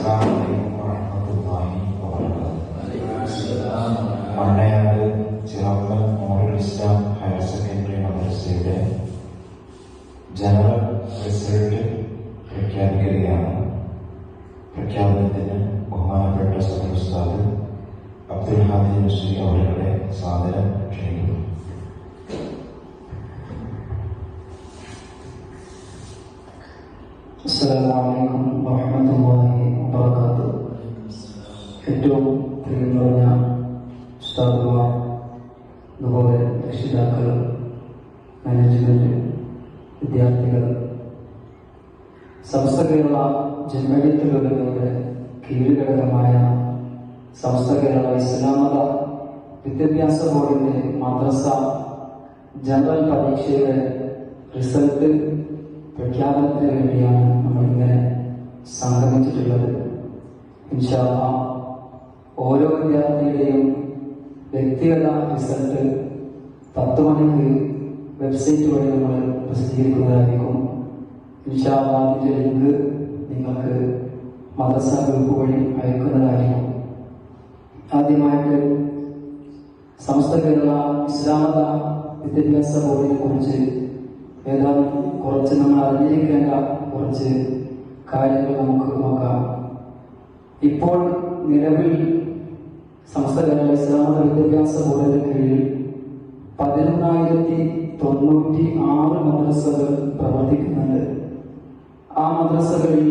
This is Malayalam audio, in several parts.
അസ്സലാമു അലൈക്കും വറഹ്മത്തുള്ളാഹി വബറകാതുഹു. മണ്ണയാട് ചിറമ്പൽ മോഡൽ ഇസ്ലാം ഹയർ സെക്കൻഡറി മദ്രസയുടെ ജനറൽ റിസൾട്ട് പ്രഖ്യാപിക്കുകയാണ്. പ്രഖ്യാപനത്തിന് ബഹുമാനപ്പെട്ട സദർ ഉസ്താദ് അബ്ദുൽ ഹാദി മുസ്ലി അവരുടെ സാദരം ക്ഷണിക്കുന്നു. അസ്സലാമു അലൈക്കും വറഹ്മത്തുള്ളാഹി വബറകാതുഹു. ഏറ്റവും പ്രിയം നിറഞ്ഞ ഉസ്താദുമാർ, അതുപോലെ രക്ഷിതാക്കൾ, മാനേജ്മെന്റ്, വിദ്യാർത്ഥികൾ, സമസ്ത കേരള ജംഇയ്യത്തുൽ ഉലമയുടെ കീഴ്ഘടകമായ സമസ്ത കേരള ഇസ്ലാമത വിദ്യാഭ്യാസ ബോർഡിന്റെ മദ്രസ ജനറൽ പരീക്ഷയുടെ റിസൾട്ട് പ്രഖ്യാപനത്തിന് വേണ്ടിയാണ് നമ്മളിങ്ങനെ സംഗമിച്ചിട്ടുള്ളത്. ഇൻഷാ അല്ലാഹ് ഓരോ വിദ്യാർത്ഥിയുടെയും വ്യക്തിഗത റിസൾട്ട് 10 മണിക്ക് വെബ്സൈറ്റ് വഴി നമ്മൾ പ്രസിദ്ധീകരിക്കുന്നതായിരിക്കും. ഇൻഷാ അല്ലാഹ് അതിൻ്റെ ലിങ്ക് നിങ്ങൾക്ക് മദ്രസ ഗ്രൂപ്പ് വഴി അയക്കുന്നതായിരിക്കും. ആദ്യമായിട്ട് സമസ്ത കേരള ഇസ്ലാമത വിദ്യാഭ്യാസ ബോർഡിനെ കുറിച്ച് ഏതാനും കുറച്ച് നമ്മൾ അറിഞ്ഞിരിക്കേണ്ട കുറച്ച് കാര്യങ്ങൾ നമുക്ക് നോക്കാം. ഇപ്പോൾ നിലവിൽ സമസ്ത കേരള ഇസ്ലാമത വിദ്യാഭ്യാസ ബോർഡിന്റെ കീഴിൽ 11,096 മദ്രസകൾ പ്രവർത്തിക്കുന്നുണ്ട്. ആ മദ്രസകളിൽ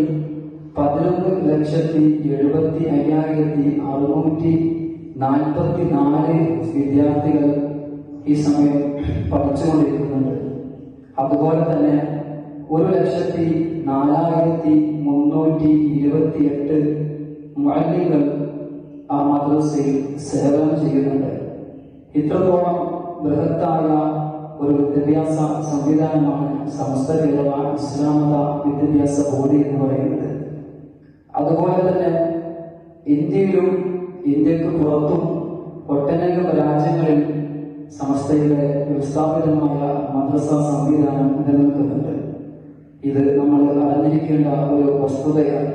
11,75,644 വിദ്യാർത്ഥികൾ ഈ സമയം പഠിച്ചുകൊണ്ടിരിക്കുന്നുണ്ട്. അതുപോലെ തന്നെ 1,04,328 മുഅല്ലിമുകൾ ആ മദ്രസയിൽ സേവനം ചെയ്യുന്നുണ്ട്. ഇത്രത്തോളം ബൃഹത്തായ ഒരു വിദ്യാഭ്യാസ സംവിധാനമാണ് സമസ്ത കേരള ഇസ്ലാമത വിദ്യാഭ്യാസ ബോർഡ് എന്ന് പറയുന്നത്. അതുപോലെ തന്നെ ഇന്ത്യയിലും ഇന്ത്യക്ക് പുറത്തും ഒട്ടനേകം രാജ്യങ്ങളിൽ സമസ്തയുടെ വ്യവസ്ഥാപിതമായ മദ്രസ സംവിധാനം നിലനിൽക്കുന്നുണ്ട്. ഇത് നമ്മൾ അറിഞ്ഞിരിക്കേണ്ട ഒരു വസ്തുതയാണ്.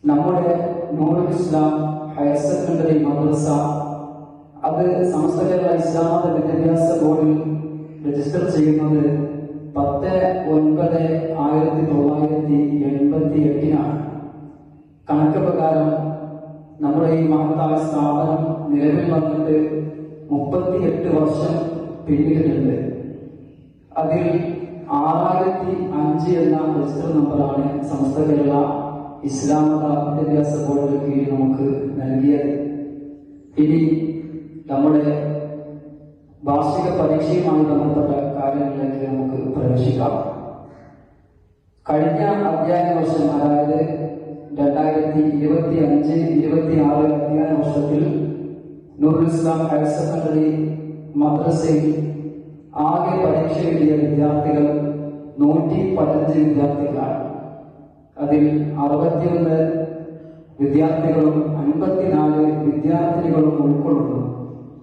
നമ്മുടെ നൂറുൽ ഇസ്ലാം ഹയർ സെക്കൻഡറി മദ്രസ അത് സമസ്ത കേരള ഇസ്ലാമത വിദ്യാഭ്യാസ ബോർഡിൽ രജിസ്റ്റർ ചെയ്യുന്നത് 10/9/1988 കണക്ക് പ്രകാരം നമ്മുടെ ഈ മഹത്തായ സ്ഥാപനം നിലവിൽ വന്നിട്ട് 38 വർഷം പിന്നിട്ടിട്ടുണ്ട്. അതിൽ 6005 എന്ന രജിസ്റ്റർ നമ്പറാണ് സമസ്ത കേരള ഇസ്ലാമത വിദ്യാഭ്യാസ ബോർഡിന് കീഴിൽ നമുക്ക് നൽകിയത്. ഇനി നമ്മുടെ വാർഷിക പരീക്ഷയുമായി ബന്ധപ്പെട്ട കാര്യങ്ങളിലേക്ക് നമുക്ക് പ്രവേശിക്കാം. കഴിഞ്ഞ അധ്യയന വർഷം, അതായത് 2025-26 അധ്യയന വർഷത്തിൽ നൂറുൽ ഇസ്ലാം ഹയർ സെക്കൻഡറി മദ്രസയിൽ ആകെ പരീക്ഷ എഴുതിയ വിദ്യാർത്ഥികൾ 115 വിദ്യാർത്ഥികളാണ്. അതിൽ 61 വിദ്യാർത്ഥികളും 54 വിദ്യാർത്ഥിനികളും ഉൾക്കൊള്ളുന്നു.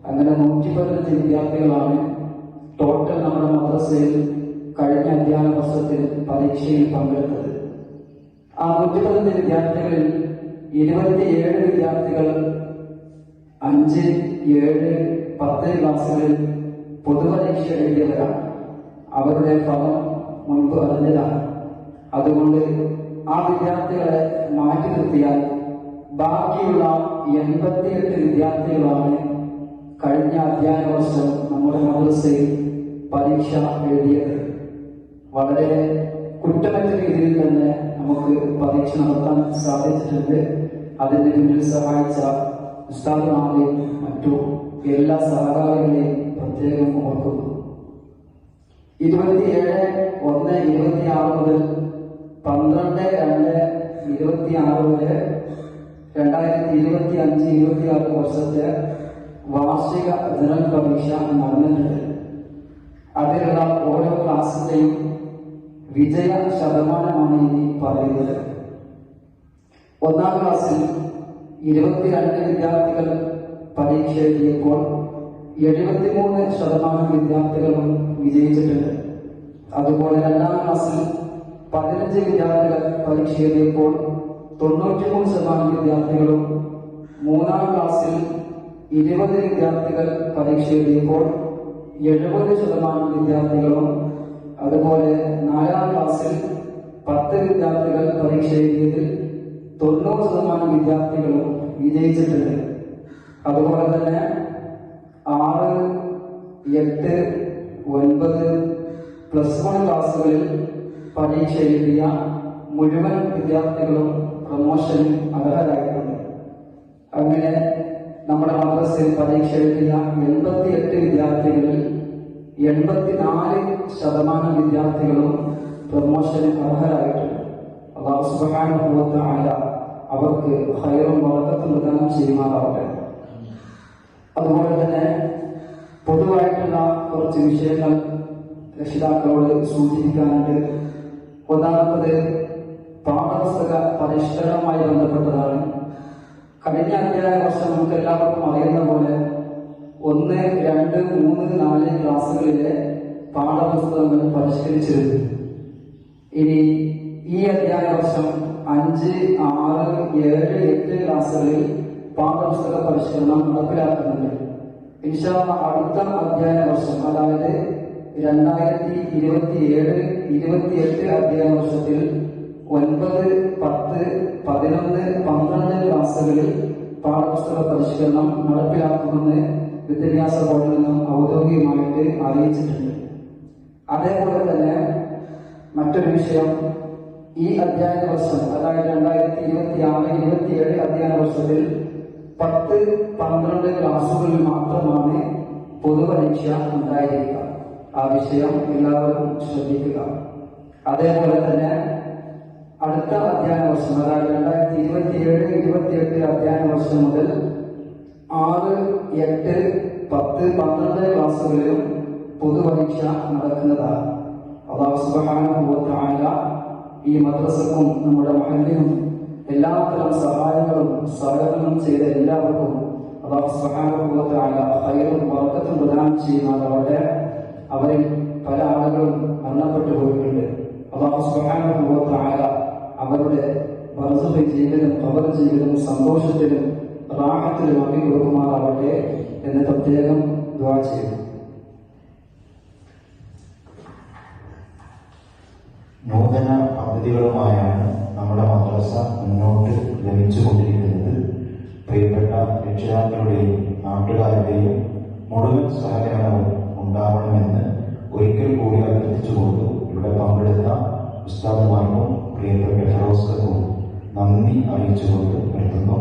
അങ്ങനെ 115 വിദ്യാർത്ഥികളാണ് ടോട്ടൽ നമ്മുടെ മദ്രസയിൽ കഴിഞ്ഞ അധ്യയന വർഷത്തിൽ പരീക്ഷയിൽ പങ്കെടുത്തത്. ആ 115 വിദ്യാർത്ഥികളിൽ 27 വിദ്യാർത്ഥികൾ 5, 7, 10 ക്ലാസ്സുകളിൽ പൊതുപരീക്ഷ എഴുതിയവരാണ്. അവരുടെ ഫലം മുൻപ് അറിഞ്ഞതാണ്. അതുകൊണ്ട് ആ വിദ്യാർത്ഥികളെ മാറ്റി നിർത്തിയാൽ ബാക്കിയുള്ള 88 വിദ്യാർത്ഥികളാണ് കഴിഞ്ഞ അധ്യയന വർഷം നമ്മുടെ മദ്രസയിൽ പരീക്ഷ എഴുതിയത്. വളരെ കുറ്റമറ്റ രീതിയിൽ തന്നെ നമുക്ക് പരീക്ഷ നടത്താൻ സാധിച്ചിട്ടുണ്ട്. അതിന് പിന്നിൽ സഹായിച്ച ഉസ്താദുമാരെയും മറ്റു എല്ലാ സഹകാരികളെയും പ്രത്യേകം ഓർക്കുന്നു. 27/1/26 മുതൽ 12/2/26 വരെ 2025-26 വർഷത്തെ വാർഷിക ജനറൽ പരീക്ഷ നടന്നിട്ടുണ്ട്. അതിലുള്ള ഓരോ ക്ലാസിന്റെയും വിജയ ശതമാനമാണ് ഇനി പറയുന്നത്. 1-ാം ക്ലാസ്സിൽ 22 വിദ്യാർത്ഥികൾ പരീക്ഷ എഴുതിയപ്പോൾ 73% വിദ്യാർത്ഥികളും വിജയിച്ചിട്ടുണ്ട്. അതുപോലെ 2-ാം ക്ലാസ്സിൽ 15 വിദ്യാർത്ഥികൾ പരീക്ഷ എഴുതിയപ്പോൾ 93% വിദ്യാർത്ഥികളും, മൂന്നാം ക്ലാസ്സിൽ 20 വിദ്യാർത്ഥികൾ പരീക്ഷ എഴുതിയപ്പോൾ 70% വിദ്യാർത്ഥികളും, അതുപോലെ 4ാം ക്ലാസ്സിൽ 10 വിദ്യാർത്ഥികൾ പരീക്ഷ എഴുതിയതിൽ 90% വിദ്യാർത്ഥികളും വിജയിച്ചിട്ടുണ്ട്. അതുപോലെ തന്നെ 6, 8, 9 +1 ക്ലാസ്സുകളിൽ പരീക്ഷ എഴുതിയ മുഴുവൻ വിദ്യാർത്ഥികളും പ്രമോഷന് അർഹരായിട്ടുണ്ട്. അങ്ങനെ നമ്മുടെ മദ്രസയിൽ പരീക്ഷ എഴുതിയ 88 വിദ്യാർത്ഥികളിൽ 84% വിദ്യാർത്ഥികളും പ്രമോഷന് അർഹരായിട്ടുണ്ട്. അല്ലാഹു സുബ്ഹാനഹു വ തആല അവർക്ക് ഖൈറും ബറക്കത്തും പ്രദാനം ചെയ്യുമാറാവട്ടെ. അതുപോലെ തന്നെ പൊതുവായിട്ടുള്ള കുറച്ച് വിഷയങ്ങൾ രക്ഷിതാക്കളോട് സൂചിപ്പിക്കാനുണ്ട്. ഒന്നാമത് പാഠപുസ്തക പരിഷ്കരണവുമായി ബന്ധപ്പെട്ടതാണ്. കഴിഞ്ഞ അധ്യയന വർഷം നമുക്ക് എല്ലാവർക്കും അറിയുന്ന പോലെ 1, 2, 3, 4 ക്ലാസ്സുകളിലെ പാഠപുസ്തകങ്ങൾ പരിഷ്കരിച്ചിരുന്നു. ഇനി ഈ അധ്യയന വർഷം 5, 6, 7, 8 ക്ലാസ്സുകളിൽ പാഠപുസ്തക പരിഷ്കരണം നടപ്പിലാക്കുന്നുണ്ട്. ഇൻഷാ അല്ലാഹ് അടുത്ത അധ്യയന വർഷം, അതായത് 2027-28 അധ്യയന വർഷത്തിൽ 9, 10, 11, 12 ക്ലാസ്സുകളിൽ പാഠപുസ്തക പരിഷ്കരണം നടപ്പിലാക്കുമെന്ന് വിദ്യാഭ്യാസ ബോർഡിൽ നിന്നും ഔദ്യോഗികമായിട്ട് അറിയിച്ചിട്ടുണ്ട്. അതേപോലെ തന്നെ മറ്റൊരു വിഷയം, ഈ അധ്യയന വർഷം, അതായത് 2026-27 അധ്യയന വർഷത്തിൽ 10, 12 ക്ലാസ്സുകളിൽ മാത്രമാണ് പൊതുപരീക്ഷ ഉണ്ടായിരിക്കുക. ആ വിഷയം എല്ലാവരും ശ്രദ്ധിക്കുക. അതേപോലെ തന്നെ അടുത്ത അധ്യയന വർഷം, അതായത് 2027-28 അധ്യയന വർഷം മുതൽ 6, 8, 10, 12 ക്ലാസ്സുകളിലും പൊതുപരീക്ഷ നടക്കുന്നതാണ്. അല്ലാഹു സുബ്ഹാനഹു വ തആല ഈ മദ്രസക്കും നമ്മുടെ മഹല്ലിനും എല്ലാത്തരം സഹായങ്ങളും സഹകരണവും ചെയ്ത എല്ലാവർക്കും അല്ലാഹു സുബ്ഹാനഹു വ തആല ഖൈറും ബറക്കത്തും പ്രദാനം ചെയ്യുമാറാവട്ടെ. അവരിൽ പല ആളുകളും മരണപ്പെട്ടു പോയിട്ടുണ്ട്. അല്ലാഹു സുബ്ഹാനഹു വ തആല അവരുടെ ബർസഖ് ജീവിതം, ഖബർ ജീവിതം സന്തോഷത്തിലും റാഹത്തിലും ആക്കി കൊടുക്കുമാറാവട്ടെ എന്ന് പ്രത്യേകം ദുആ ചെയ്യുന്നു. നൂതന പദ്ധതികളുമായാണ് നമ്മുടെ മദ്രസ മുന്നോട്ട് ഗമിച്ചുകൊണ്ടിരിക്കുന്നത്. പ്രിയപ്പെട്ട രക്ഷിതാക്കളുടെയും നാട്ടുകാരുടെയും മുഴുവൻ സഹകരണവും ഉണ്ടാവണമെന്ന് ഒരിക്കൽ കൂടി അഭ്യർത്ഥിച്ചുകൊണ്ട് ഇവിടെ പങ്കെടുത്ത ഉസ്താദുമാർക്കും പ്രിയപ്പെട്ട ഫിറോസ്ക്കും നന്ദി അറിയിച്ചുകൊണ്ട് നിർത്തുന്നു.